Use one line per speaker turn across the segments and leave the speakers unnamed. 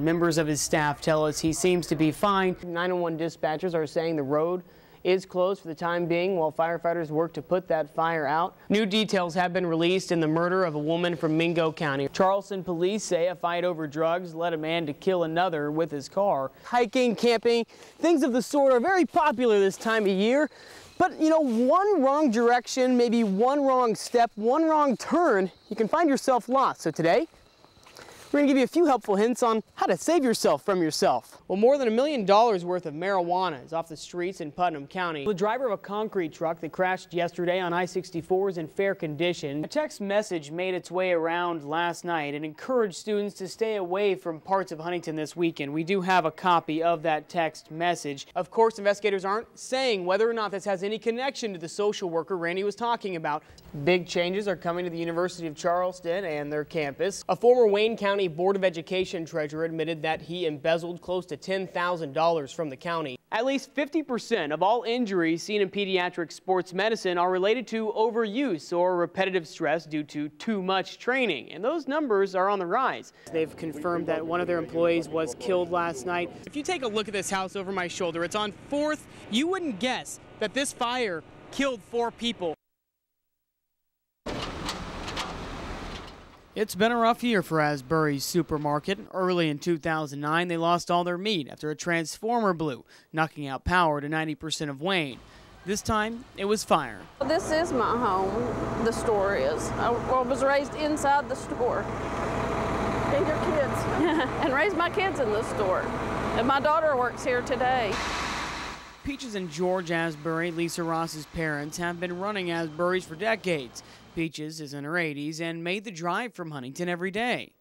Members of his staff tell us he seems to be fine. 911 dispatchers are saying the road is closed for the time being while firefighters work to put that fire out. New details have been released in the murder of a woman from Mingo County. Charleston police say a fight over drugs led a man to kill another with his car. Hiking, camping, things of the sort are very popular this time of year. But, you know, one wrong direction, maybe one wrong step, one wrong turn, you can find yourself lost. So today, we're going to give you a few helpful hints on how to save yourself from yourself. Well, more than $1 million worth of marijuana is off the streets in Putnam County. The driver of a concrete truck that crashed yesterday on I-64 is in fair condition. A text message made its way around last night and encouraged students to stay away from parts of Huntington this weekend. We do have a copy of that text message. Of course, investigators aren't saying whether or not this has any connection to the social worker Randy was talking about. Big changes are coming to the University of Charleston and their campus. A former Wayne County Board of Education treasurer admitted that he embezzled close to $10,000 from the county. At least 50% of all injuries seen in pediatric sports medicine are related to overuse or repetitive stress due to too much training, and those numbers are on the rise. They've confirmed that one of their employees was killed last night. If you take a look at this house over my shoulder, it's on 4th. You wouldn't guess that this fire killed 4 people. It's been a rough year for Asbury's supermarket. Early in 2009, they lost all their meat after a transformer blew, knocking out power to 90% of Wayne. This time, it was fire.
This is my home, the store is. I was raised inside the store. And your kids. And raised my kids in the store. And my daughter works here today.
Peaches and George Asbury, Lisa Ross's parents, have been running Asbury's for decades. Peaches is in her 80s and made the drive from Huntington every day.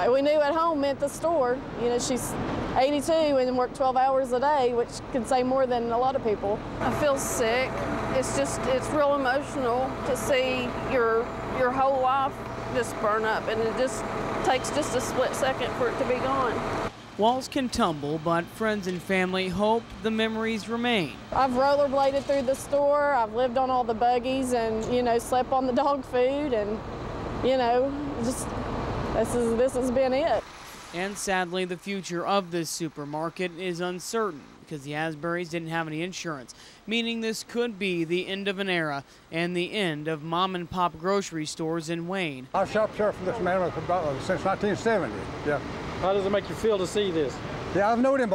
We knew at home meant the store. You know, she's 82 and worked 12 hours a day, which can say more than a lot of people. I feel sick. It's real emotional to see your whole life just burn up, and it just takes just a split second for it to be gone.
Walls can tumble, but friends and family hope the memories remain.
I've rollerbladed through the store. I've lived on all the buggies and, you know, slept on the dog food, and, you know, just this has been it.
And sadly, the future of this supermarket is uncertain because the Asburys didn't have any insurance, meaning this could be the end of an era and the end of mom and pop grocery stores in Wayne.
I've shopped here for this man since 1970. Yeah.
How does it make you feel to see this?
Yeah, I've known him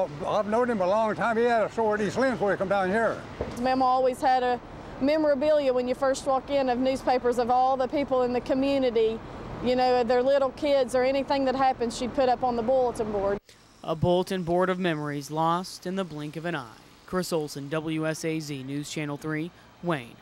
a long time. He had a store at East Lynn before he come down here.
Mama always had a memorabilia when you first walk in of newspapers of all the people in the community, you know, their little kids or anything that happens, she'd put up on the bulletin board.
A bulletin board of memories lost in the blink of an eye. Chris Olsen, WSAZ News Channel 3, Wayne.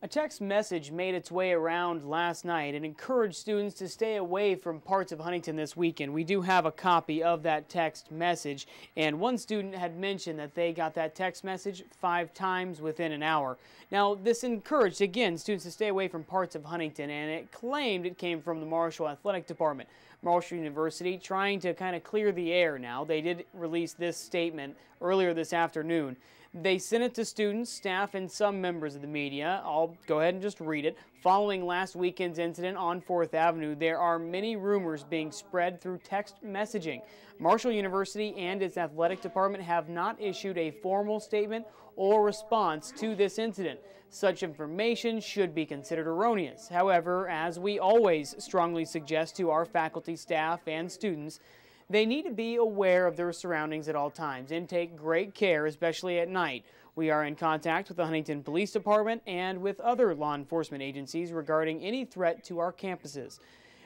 A text message made its way around last night and encouraged students to stay away from parts of Huntington this weekend. We do have a copy of that text message, and one student had mentioned that they got that text message 5 times within an hour. Now, this encouraged, again, students to stay away from parts of Huntington, and it claimed it came from the Marshall Athletic Department. Marshall University trying to kind of clear the air now. They did release this statement earlier this afternoon. They sent it to students, staff, and some members of the media. I'll go ahead and just read it. Following last weekend's incident on 4th Avenue, there are many rumors being spread through text messaging. Marshall University and its athletic department have not issued a formal statement or response to this incident. Such information should be considered erroneous. However, as we always strongly suggest to our faculty, staff, and students, they need to be aware of their surroundings at all times and take great care, especially at night. We are in contact with the Huntington Police Department and with other law enforcement agencies regarding any threat to our campuses.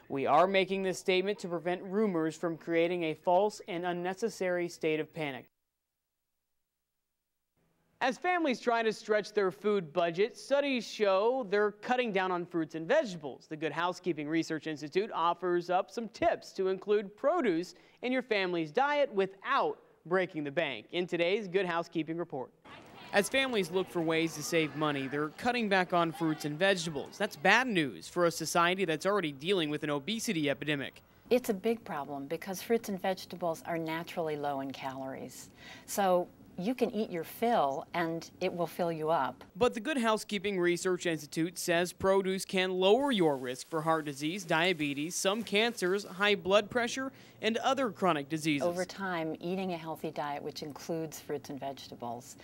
We are making this statement to prevent rumors from creating a false and unnecessary state of panic. As families try to stretch their food budget, studies show they're cutting down on fruits and vegetables. The Good Housekeeping Research Institute offers up some tips to include produce in your family's diet without breaking the bank in today's Good Housekeeping Report. As families look for ways to save money, they're cutting back on fruits and vegetables. That's bad news for a society that's already dealing with an obesity epidemic.
It's a big problem because fruits and vegetables are naturally low in calories. So you can eat your fill and it will fill you up.
But the Good Housekeeping Research Institute says produce can lower your risk for heart disease, diabetes, some cancers, high blood pressure, and other chronic diseases.
Over time, eating a healthy diet, which includes fruits and vegetables,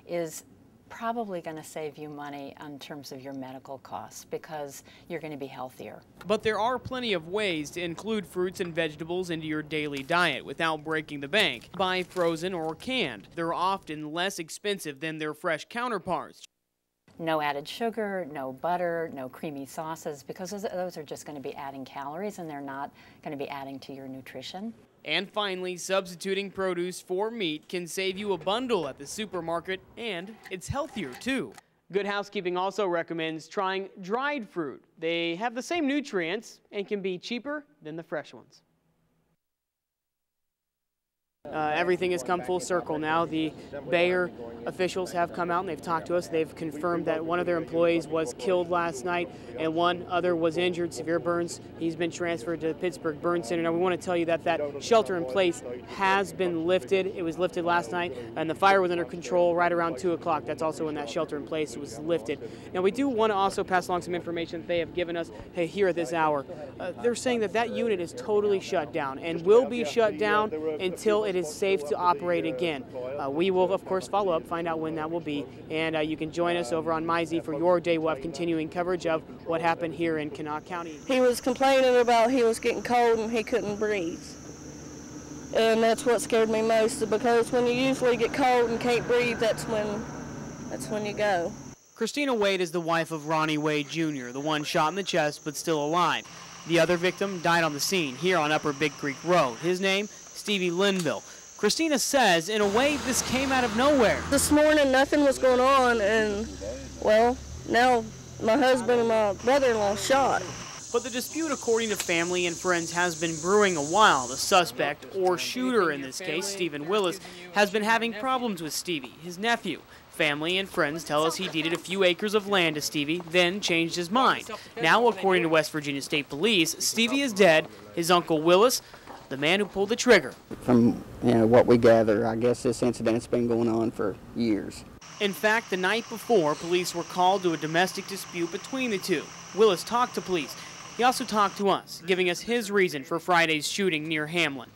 is probably going to save you money in terms of your medical costs because you're going to be healthier.
But there are plenty of ways to include fruits and vegetables into your daily diet without breaking the bank. Buy frozen or canned. They're often less expensive than their fresh counterparts.
No added sugar, no butter, no creamy sauces, because those are just going to be adding calories and they're not going to be adding to your nutrition.
And finally, substituting produce for meat can save you a bundle at the supermarket, and it's healthier too. Good Housekeeping also recommends trying dried fruit. They have the same nutrients and can be cheaper than the fresh ones. Everything has come full circle now. The Bayer officials have come out and they've talked to us. They've confirmed that one of their employees was killed last night and one other was injured, severe burns. He's been transferred to the Pittsburgh Burn Center. Now we want to tell you that shelter in place has been lifted. It was lifted last night and the fire was under control right around 2 o'clock. That's also when that shelter in place was lifted. Now we do want to also pass along some information that they have given us here at this hour. They're saying that unit is totally shut down and will be shut down until it is safe to operate again. We will, of course, follow up, find out when that will be, and you can join us over on MyZ for your day. We'll have continuing coverage of what happened here in Kanawha County.
He was complaining about he was getting cold and he couldn't breathe. And that's what scared me most, because when you usually get cold and can't breathe, that's when you go.
Christina Wade is the wife of Ronnie Wade Jr., the one shot in the chest but still alive. The other victim died on the scene here on Upper Big Creek Road. His name, Stevie Linville. Christina says, in a way, this came out of nowhere.
This morning, nothing was going on, and, well, now my husband and my brother-in-law shot.
But the dispute, according to family and friends, has been brewing a while. The suspect, or shooter in this case, Stephen Willis, has been having problems with Stevie, his nephew. Family and friends tell us he deeded a few acres of land to Stevie, then changed his mind. Now, according to West Virginia State Police, Stevie is dead. His uncle Willis, the man who pulled the trigger.
From what we gather, I guess this incident's been going on for years.
In fact, the night before, police were called to a domestic dispute between the two. Willis talked to police. He also talked to us, giving us his reason for Friday's shooting near Hamlin.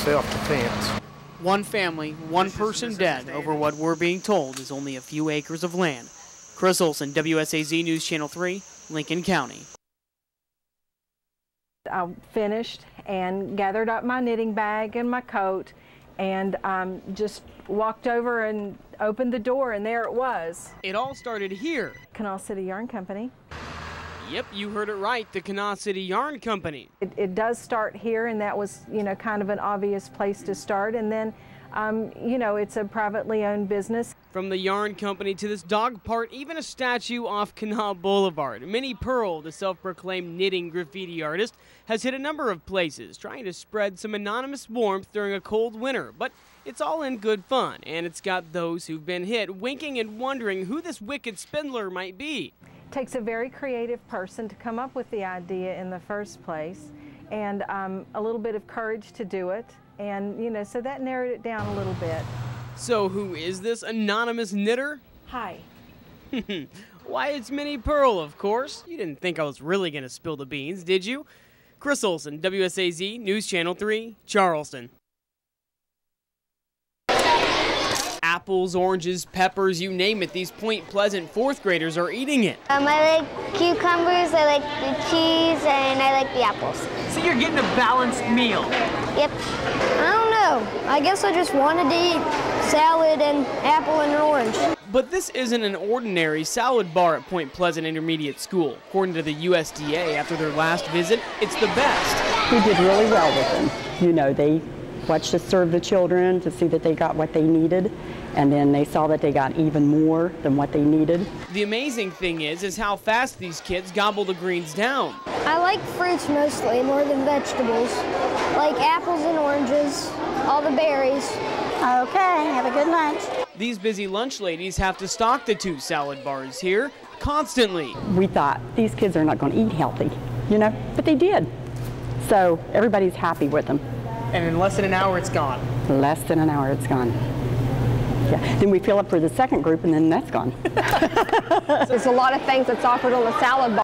Self-defense.
One family, one person dead over what we're being told is only a few acres of land. Chris Olsen, WSAZ News Channel 3, Lincoln County.
I finished and gathered up my knitting bag and my coat and just walked over and opened the door, and there it was.
It all started here.
Kanawha City Yarn Company.
Yep, you heard it right, the Kanawha City Yarn Company.
It does start here, and that was, kind of an obvious place to start. And then, it's a privately owned business.
From the yarn company to this dog park, even a statue off Kanawha Boulevard. Minnie Pearl, the self-proclaimed knitting graffiti artist, has hit a number of places, trying to spread some anonymous warmth during a cold winter. But it's all in good fun, and it's got those who've been hit winking and wondering who this wicked spindler might be.
It takes a very creative person to come up with the idea in the first place, and a little bit of courage to do it. And, so that narrowed it down a little bit.
So who is this anonymous knitter?
Hi.
Why, it's Minnie Pearl, of course. You didn't think I was really going to spill the beans, did you? Chris Olsen, WSAZ News Channel 3, Charleston. Apples, oranges, peppers, you name it, these Point Pleasant fourth graders are eating it.
I like cucumbers, I like the cheese, and I like the apples.
So you're getting a balanced meal.
Yep. I don't know. I guess I just wanted to eat salad and apple and orange.
But this isn't an ordinary salad bar at Point Pleasant Intermediate School. According to the USDA, after their last visit, it's the best.
We did really well with them. They watched us serve the children to see that they got what they needed, and then they saw that they got even more than what they needed.
The amazing thing is how fast these kids gobble the greens down.
I like fruits mostly, more than vegetables. Like apples and oranges, all the berries.
Okay, have a good lunch.
These busy lunch ladies have to stock the two salad bars here constantly.
We thought these kids are not going to eat healthy, but they did. So everybody's happy with them.
And in less than an hour, it's gone.
Less than an hour, it's gone. Yeah. Then we fill up for the second group, and then that's gone.
There's a lot of things that's offered on the salad bar.